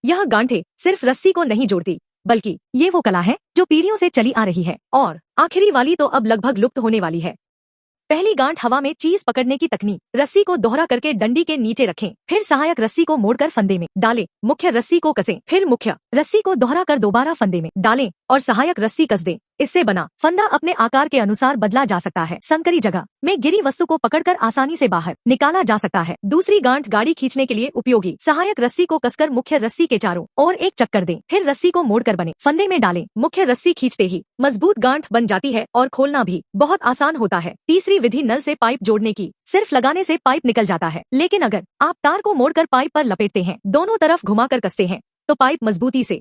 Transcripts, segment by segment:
यह गांठें सिर्फ रस्सी को नहीं जोड़ती, बल्कि ये वो कला है जो पीढ़ियों से चली आ रही है और आखिरी वाली तो अब लगभग लुप्त होने वाली है। पहली गांठ हवा में चीज पकड़ने की तकनीक। रस्सी को दोहरा करके डंडी के नीचे रखें, फिर सहायक रस्सी को मोड़कर फंदे में डालें, मुख्य रस्सी को कसें, फिर मुख्य रस्सी को दोहरा कर दोबारा फंदे में डालें और सहायक रस्सी कस दें। इससे बना फंदा अपने आकार के अनुसार बदला जा सकता है। संकरी जगह में गिरी वस्तु को पकड़कर आसानी से बाहर निकाला जा सकता है। दूसरी गांठ गाड़ी खींचने के लिए उपयोगी। सहायक रस्सी को कसकर मुख्य रस्सी के चारों ओर एक चक्कर दें, फिर रस्सी को मोड़कर बने फंदे में डालें। मुख्य रस्सी खींचते ही मजबूत गांठ बन जाती है और खोलना भी बहुत आसान होता है। तीसरी विधि नल से पाइप जोड़ने की। सिर्फ लगाने से पाइप निकल जाता है, लेकिन अगर आप तार को मोड़कर पाइप पर लपेटते हैं, दोनों तरफ घुमाकर कसते हैं, तो पाइप मजबूती से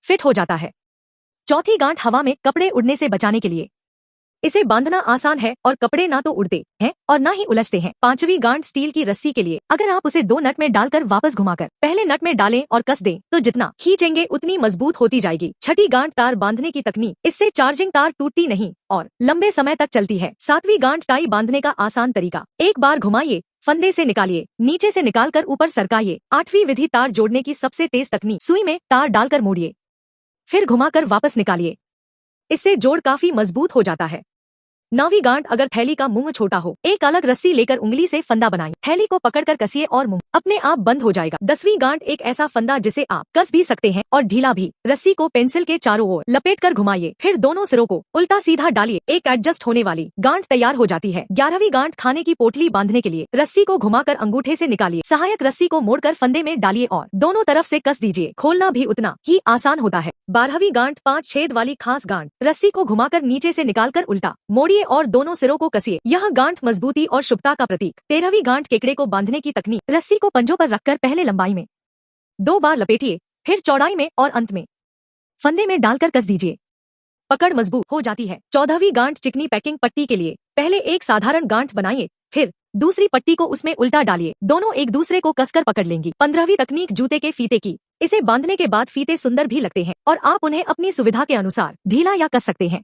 फिट हो जाता है। चौथी गांठ हवा में कपड़े उड़ने से बचाने के लिए। इसे बांधना आसान है और कपड़े ना तो उड़ते हैं और ना ही उलझते हैं। पांचवी गांठ स्टील की रस्सी के लिए। अगर आप उसे 2 नट में डालकर वापस घुमाकर पहले नट में डालें और कस दें, तो जितना खींचेंगे उतनी मजबूत होती जाएगी। छठी गांठ तार बांधने की तकनीक। इससे चार्जिंग तार टूटती नहीं और लंबे समय तक चलती है। सातवीं गांठ टाई बांधने का आसान तरीका। एक बार घुमाइए, फंदे से निकालिए, नीचे से निकालकर ऊपर सरकाइए। आठवीं विधि तार जोड़ने की सबसे तेज तकनीक। सुई में तार डालकर मोड़िए, फिर घुमाकर वापस निकालिए। इससे जोड़ काफी मजबूत हो जाता है। 9वीं गांठ अगर थैली का मुंह छोटा हो, एक अलग रस्सी लेकर उंगली से फंदा बनाएं, थैली को पकड़कर कसिए और मुंह अपने आप बंद हो जाएगा। 10वीं गांठ एक ऐसा फंदा जिसे आप कस भी सकते हैं और ढीला भी। रस्सी को पेंसिल के चारों ओर लपेटकर घुमाइए, फिर दोनों सिरों को उल्टा सीधा डालिए। एक एडजस्ट होने वाली गांठ तैयार हो जाती है। 11वीं गांठ खाने की पोटली बांधने के लिए। रस्सी को घुमाकर अंगूठे से निकालिए, सहायक रस्सी को मोड़कर फंदे में डालिए और दोनों तरफ से कस दीजिए। खोलना भी उतना ही आसान होता है। 12वीं गांठ 5 छेद वाली खास गांठ। रस्सी को घुमाकर नीचे से निकालकर उल्टा मोड़िए और दोनों सिरों को कसिए। यह गांठ मजबूती और शुभता का प्रतीक। 13वीं गांठ केकड़े को बांधने की तकनीक। रस्सी को पंजों पर रखकर पहले लंबाई में 2 बार लपेटिए, फिर चौड़ाई में और अंत में फंदे में डालकर कस दीजिए। पकड़ मजबूत हो जाती है। 14वीं गांठ चिकनी पैकिंग पट्टी के लिए। पहले एक साधारण गांठ बनाइए, फिर दूसरी पट्टी को उसमें उल्टा डालिए, दोनों एक दूसरे को कसकर पकड़ लेंगी। 15वीं तकनीक जूते के फीते की। इसे बांधने के बाद फीते सुंदर भी लगते हैं और आप उन्हें अपनी सुविधा के अनुसार ढीला या कस सकते हैं।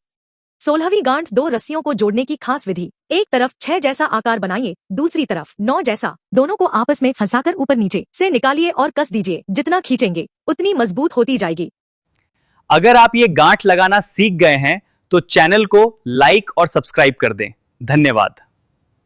16वीं गांठ 2 रस्सियों को जोड़ने की खास विधि। एक तरफ 6 जैसा आकार बनाइए, दूसरी तरफ 9 जैसा। दोनों को आपस में फंसाकर ऊपर नीचे से निकालिए और कस दीजिए। जितना खींचेंगे उतनी मजबूत होती जाएगी। अगर आप ये गांठ लगाना सीख गए हैं तो चैनल को लाइक और सब्सक्राइब कर दें। धन्यवाद।